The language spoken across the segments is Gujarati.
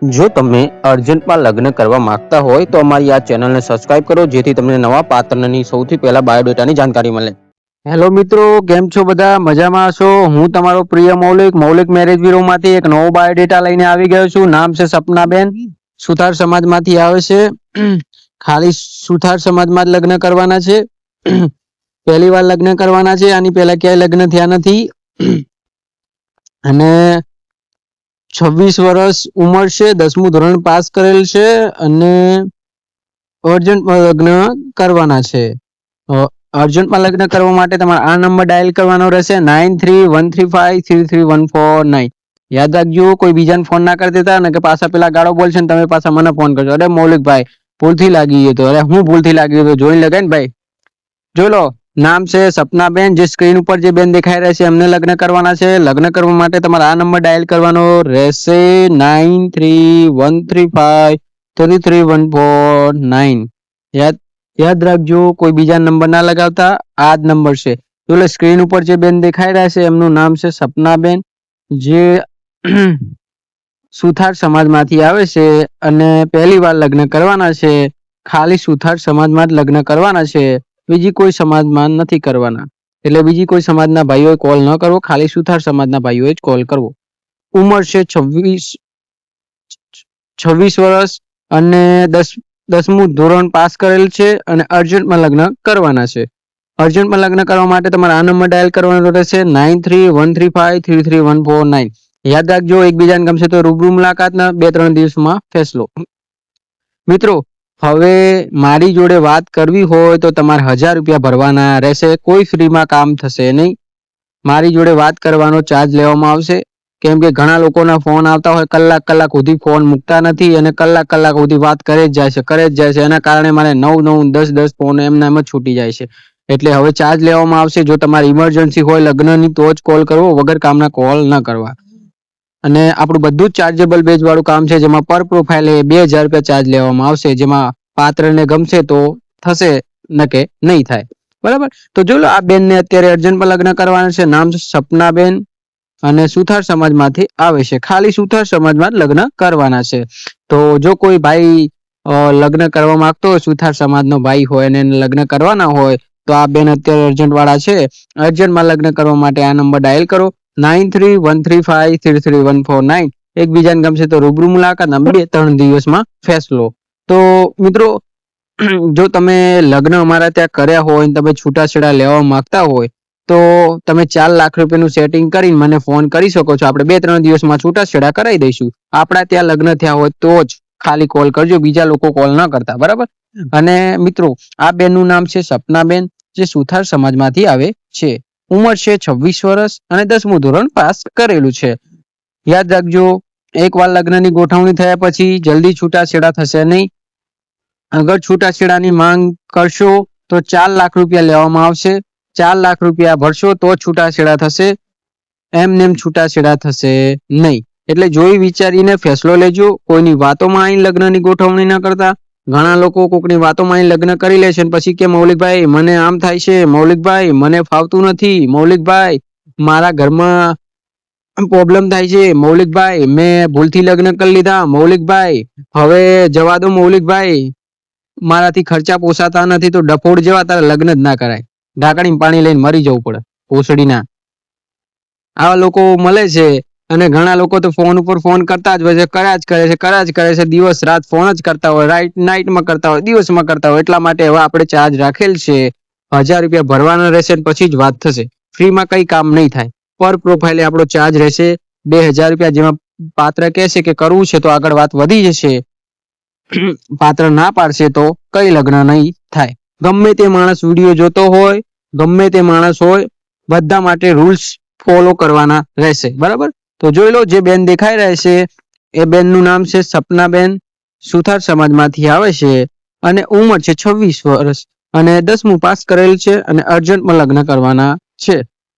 જો તમે અર્જન્ટમાં લગ્ન કરવા માંગતા હોય તો અમારી આ ચેનલને સબસ્ક્રાઇબ કરો, જેથી તમને નવા પાત્રની સૌથી પહેલા બાયોડેટાની જાણકારી મળે. હેલો મિત્રો, કેમ છો બધા? મજામાં છો? હું તમારો પ્રિય મૌલિક મેરેજ બ્યુરોમાંથી એક નવો બાયોડેટા લઈને આવી ગયો છું. નામ છે સપનાબેન, સુથાર સમાજમાંથી આવે છે. ખાલી સુથાર સમાજમાં જ લગ્ન કરવાના છે. પહેલી વાર લગ્ન કરવાના છે. આની પહેલા ક્યાંય લગ્ન થયા નથી. અને 26 વર્ષ ઉંમર છે, 10મું ધોરણ પાસ કરેલ છે અને અર્જન્ટમાં લગ્ન કરવાના છે. અર્જન્ટમાં લગ્ન કરવા માટે તમારે આ નંબર ડાયલ કરવાનો રહેશે 9313533149. યાદ રાખજો, કોઈ બીજાને ફોન ના કરી દેતા ને કે પાછા પેલા ગાળો બોલશે ને તમે પાછા મને ફોન કરજો. અરે મૌલિકભાઈ ભૂલથી લાગી ગયો તો. અરે હું ભૂલથી લાગી ગયો તો જોઈને લગાય ને ભાઈ. જોઈ લો, નામ છે સપનાબેન. જે સ્ક્રીન ઉપર જે બેન દેખાઈ રહ્યા છે એમને લગ્ન કરવાના છે. લગ્ન કરવા માટે તમારે આ નંબર ડાયલ કરવાનો રહેશે 9313533149. યાદ રાખજો, કોઈ બીજા નંબર ના લગાવતા, આ જ નંબર છે. એટલે સ્ક્રીન ઉપર જે બેન દેખાઈ રહ્યા છે એમનું નામ છે સપનાબેન, જે સુથાર સમાજમાંથી આવે છે અને પહેલી વાર લગ્ન કરવાના છે. ખાલી સુથાર સમાજમાં જ લગ્ન કરવાના છે, બીજી કોઈ સમાજમાં નથી કરવાના. એટલે બીજી કોઈ સમાજના ભાઈઓએ કોલ ન કરવો, ખાલી સુથાર સમાજના ભાઈઓએ જ કોલ કરવો. ઉંમર છે 26 વર્ષ અને 10મું ધોરણ પાસ કરેલ છે અને અર્જન્ટમાં લગ્ન કરવાના છે. અર્જન્ટમાં લગ્ન કરવા માટે તમારે આ નંબર ડાયલ કરવાનો રહેશે 9313533149. યાદ રાખજો, એકબીજાને ગમશે તો રૂબરૂ મુલાકાતના 2-3 દિવસમાં ફેસલો. મિત્રો, હવે મારી જોડે વાત કરવી હોય તો તમારે 1000 રૂપિયા ભરવાના રહેશે. કોઈ ફ્રીમાં કામ થશે નહીં. મારી જોડે વાત કરવાનો ચાર્જ લેવામાં આવશે. કેમ કે ઘણા લોકોના ફોન આવતા હોય, કલાક સુધી ફોન મૂકતા નથી અને કલાક સુધી વાત કરે જ જાય છે. એના કારણે મારે 9 10 ફોન એમને એમ જ છૂટી જાય છે. એટલે હવે ચાર્જ લેવામાં આવશે. જો તમારી ઇમરજન્સી હોય લગ્નની તો જ કોલ કરવો, વગર કામના કોલ ન કરવા. અને આપણું બધું જ ચાર્જેબલ બેઝ વાળું કામ છે, જેમાં પર પ્રોફાઇલે 2000 રૂપિયા ચાર્જ લેવામાં આવશે. જેમાં પાત્રને ગમશે તો થશે, નકે નહીં થાય. બરાબર? તો જો આ બેનને અત્યારે અર્જન્ટમાં લગ્ન કરવાના છે. નામ છે સપનાબેન અને સુથાર સમાજમાંથી આવે છે. ખાલી સુથાર સમાજમાં જ લગ્ન કરવાના છે. તો જો કોઈ ભાઈ લગ્ન કરવા માંગતો હોય, સુથાર સમાજનો ભાઈ હોય અને લગ્ન કરવાના હોય, તો આ બેન અત્યારે અર્જન્ટ વાળા છે. અર્જન્ટમાં લગ્ન કરવા માટે આ નંબર ડાયલ કરો 9313533149. એકબીજાને ગમશે તો રૂબરૂ મુલાકાત, 2-3 દિવસમાં ફેસલો. તો મિત્રો, જો તમે લગ્ન અમારા ત્યાં કર્યા હોય અને તમે છૂટાછેડા લેવા માંગતા હોય તો તમે 4 લાખ રૂપિયાનું સેટિંગ કરીને મને ફોન કરી શકો છો. આપણે 2-3 દિવસમાં છૂટાછેડા કરાવી દઈશું. આપણા ત્યાં લગ્ન થયા હોય તો જ ખાલી કોલ કરજો, બીજા લોકો કોલ ન કરતા. બરાબર? અને મિત્રો, આ બેનનું નામ છે સપનાબેન, જે સુથાર સમાજમાંથી આવે છે. ઉંમર છે 26 વર્ષ અને 10મું ધોરણ પાસ કરેલું છે. યાદ રાખજો, એકવાર લગ્નની ગોઠવણી થયા પછી જલ્દી છૂટાછેડા થશે નહીં. અગર છૂટાછેડાની માંગ કરશો તો 4 લાખ રૂપિયા લેવામાં આવશે. 4 લાખ રૂપિયા ભરશો તો છૂટાછેડા થશે, એમને છૂટાછેડા થશે નહીં. એટલે જોઈ વિચારીને ફેસલો લેજો. કોઈની વાતોમાં આવીને લગ્નની ગોઠવણી ન કરતા. ઘણા લોકો કોકની વાતોમાં આવીને લગ્ન કરી લે છે પછી કે મૌલિકભાઈ મને આમ થાય છે, મૌલિકભાઈ મને ફાવતું નથી, મૌલિકભાઈ મારા ઘરમાં પ્રોબ્લેમ થાય છે, મૌલિકભાઈ મેં ભૂલથી લગ્ન કરી લીધા, મૌલિકભાઈ હવે જવા દો, મૌલિકભાઈ મારાથી ખર્ચા પોસાતા નથી, તો ડફોડ જેવા તારે લગ્ન જ ના કરાય. ઢાંકણી પાણી લઈને મરી જવું પડે પોસડીના. આવા લોકો મળે છે. અને ઘણા લોકો તો ફોન ઉપર ફોન કરતા જ હોય છે, કર્યા જ કરે છે, દિવસ રાત ફોન જ કરતા હોય, નાઇટમાં કરતા હોય, દિવસમાં કરતા હોય. એટલા માટે હવે આપણે ચાર્જ રાખેલ છે 1000 રૂપિયા ભરવાના રહેશે, પછી જ વાત થશે. ફ્રીમાં કઈ કામ નહીં થાય. પર પ્રોફાઇલે આપણો ચાર્જ રહેશે 2000 રૂપિયા. જેમાં પાત્ર કહેશે કે કરવું છે તો આગળ વાત વધી જશે, પાત્ર ના પાડશે તો કઈ લગ્ન નહીં થાય. ગમે તે માણસ વિડીયો જોતો હોય, ગમે તે માણસ હોય, બધા માટે રૂલ્સ ફોલો કરવાના રહેશે. બરાબર? તો જોઈ લો, જે બેન દેખાઈ રહે છે એ બેનનું નામ છે સપનાબેન, સુથાર સમાજમાંથી આવે છે અને ઉંમર છે 26 વર્ષ અને 10મું પાસ કરેલ છે અને અર્જન્ટમાં લગ્ન કરવાના છે.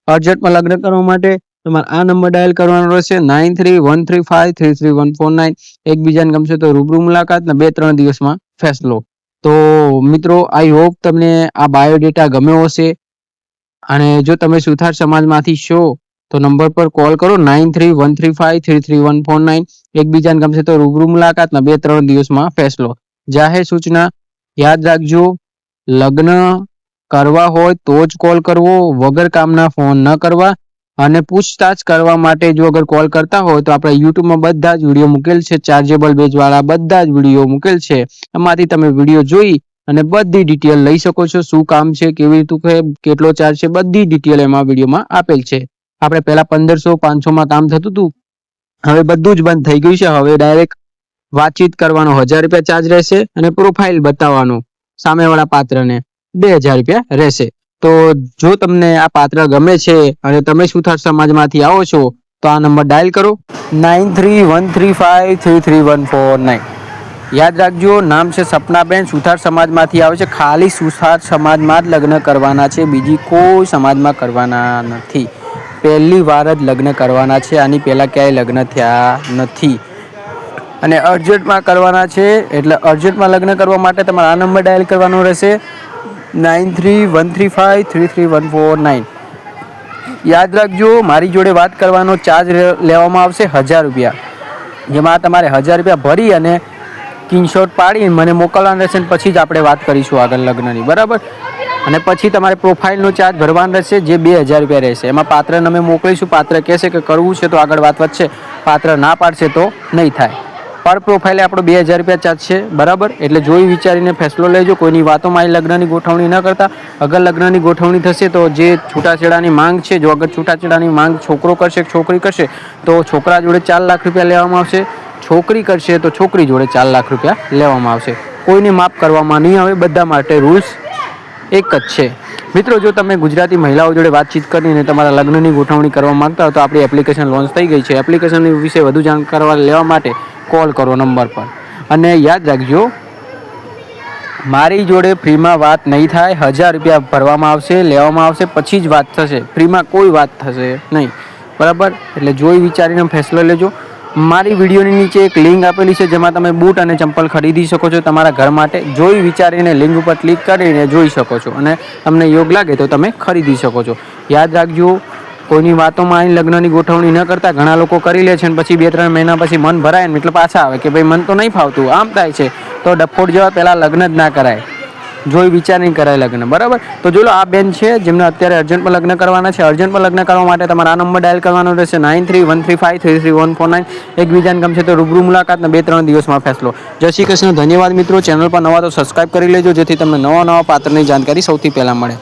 અર્જન્ટમાં લગ્ન કરવા માટે તમારે આ નંબર ડાયલ કરવાનો રહેશે 9313533149. એકબીજાને ગમશે તો રૂબરૂ મુલાકાત ને 2-3 દિવસમાં ફેસલો. તો મિત્રો, આઈ હોપ તમને આ બાયોડેટા ગમ્યો હશે. અને જો તમે સુથાર સમાજમાંથી છો તો નંબર પર કોલ કરો 9313533149. એકબીજાને ગમશે તો રૂબરૂ મુલાકાતના 2-3 દિવસમાં ફેસલો. જાહેર સૂચના યાદ રાખજો, લગ્ન કરવા હોય તો જ કોલ કરવો, વગર કામના ફોન ન કરવા. અને પૂછતાછ કરવા માટે જો અગર કોલ કરતા હોય તો આપણે યુટ્યુબમાં બધા જ વિડીયો મૂકેલ છે, ચાર્જેબલ બેઝવાળા બધા જ વિડીયો મૂકેલ છે. એમાંથી તમે વિડીયો જોઈ અને બધી ડિટેલ લઈ શકો છો. શું કામ છે, કેવી રીતે, કેટલો ચાર્જ છે, બધી ડિટેલ એમાં વિડીયોમાં આપેલ છે. આપણે પહેલા 1500-500 કામ થતું હતું, હવે બધું જ બંધ થઈ ગયું છે. હવે ડાયરેક્ટ વાતચીત કરવાનો 1000 રૂપિયા ચાર્જ રહેશે અને પ્રોફાઇલ બતાવવાનો સામેવાળા પાત્રને 2000 રૂપિયા રહેશે. તો જો તમને આ પાત્ર ગમે છે અને તમે સુથાર સમાજમાંથી આવો છો તો આ નંબર ડાયલ કરો 9313533149. યાદ રાખજો, નામ છે સપનાબેન, સુથાર સમાજમાંથી આવે છે. ખાલી સુથાર સમાજમાં જ લગ્ન કરવાના છે, બીજી કોઈ સમાજમાં કરવાના નથી. પહેલી વાર જ લગ્ન કરવાના છે, આની પહેલાં ક્યાંય લગ્ન થયા નથી અને અર્જન્ટમાં કરવાના છે. એટલે અર્જન્ટમાં લગ્ન કરવા માટે તમારે આ નંબર ડાયલ કરવાનો રહેશે 9313533149. યાદ રાખજો, મારી જોડે વાત કરવાનો ચાર્જ લેવામાં આવશે 1000 રૂપિયા, જેમાં તમારે 1000 રૂપિયા ભરી અને સ્ક્રીનશોટ પાડી મને મોકલવાનું રહેશે. પછી જ આપણે વાત કરીશું આગળ લગ્નની, બરાબર. અને પછી તમારે પ્રોફાઇલનો ચાર્જ ભરવાનો રહેશે, જે 2000 રૂપિયા રહેશે. એમાં પાત્રને અમે મોકલીશું, પાત્ર કહેશે કે કરવું છે તો આગળ વાત વધશે, પાત્ર ના પાડશે તો નહીં થાય. પર પ્રોફાઇલે આપણો 2000 રૂપિયા ચાર્જ છે, બરાબર. એટલે જોઈ વિચારીને ફેસલો લેજો. કોઈની વાતોમાં લગ્નની ગોઠવણી ન કરતા. અગર લગ્નની ગોઠવણી થશે તો જે છૂટાછેડાની માંગ છે, જો અગર છૂટાછેડાની માંગ છોકરો કરશે છોકરી કરશે તો છોકરા જોડે 4 લાખ રૂપિયા લેવામાં આવશે, છોકરી કરશે તો છોકરી જોડે 4 લાખ રૂપિયા લેવામાં આવશે. કોઈને માફ કરવામાં નહીં આવે, બધા માટે રૂલ્સ એક જ છે. મિત્રો, જો તમે ગુજરાતી મહિલાઓ જોડે વાતચીત કરીને તમારા લગ્નની ગોઠવણી કરવા માંગતા હો તો આપણી એપ્લિકેશન લોન્ચ થઈ ગઈ છે. એપ્લિકેશન વિશે વધુ જાણકારી લેવા માટે કોલ કરો નંબર પર. અને યાદ રાખજો, મારી જોડે ફ્રીમાં વાત નહીં થાય, 1000 રૂપિયા ભરવામાં આવશે, લેવામાં આવશે, પછી જ વાત થશે. ફ્રીમાં કોઈ વાત થશે નહીં, બરાબર. એટલે જોઈ વિચારીને ફેસલો લેજો. મારી વિડીયોની નીચે એક લિંક આપેલી છે, જેમાં તમે બૂટ અને ચંપલ ખરીદી શકો છો તમારા ઘર માટે. જોઈ વિચારીને લિંક ઉપર ક્લિક કરીને જોઈ શકો છો અને તમને યોગ લાગે તો તમે ખરીદી શકો છો. યાદ રાખજો, કોઈની વાતોમાં આવીને લગ્નની ગોઠવણી ન કરતા. ઘણા લોકો કરી લે છે અને પછી 2-3 મહિના પછી મન ભરાય ને એટલે પાછા આવે કે ભાઈ મન તો નહીં ફાવતું, આમ થાય છે. તો ડફોડ જેવા પહેલાં લગ્ન જ ના કરાય, જોઈ વિચારીને કરાય લગ્ન, બરાબર. તો જો આ બેન છે જેમને અત્યારે અર્જન્ટમાં લગ્ન કરવાના છે, અર્જન્ટમાં લગ્ન કરવા માટે તમારે આ નંબર ડાયલ કરવાનો રહેશે 9313533149. એકબીજાને ગમશે તો રૂબરૂ મુલાકાતના 2-3 દિવસમાં ફેસલો. જય શ્રી કૃષ્ણ. ધન્યવાદ મિત્રો. ચેનલ પર નવા તો સબસ્ક્રાઈબ કરી લેજો, જેથી તમને નવા પાત્રની જાણકારી સૌથી પહેલાં મળે.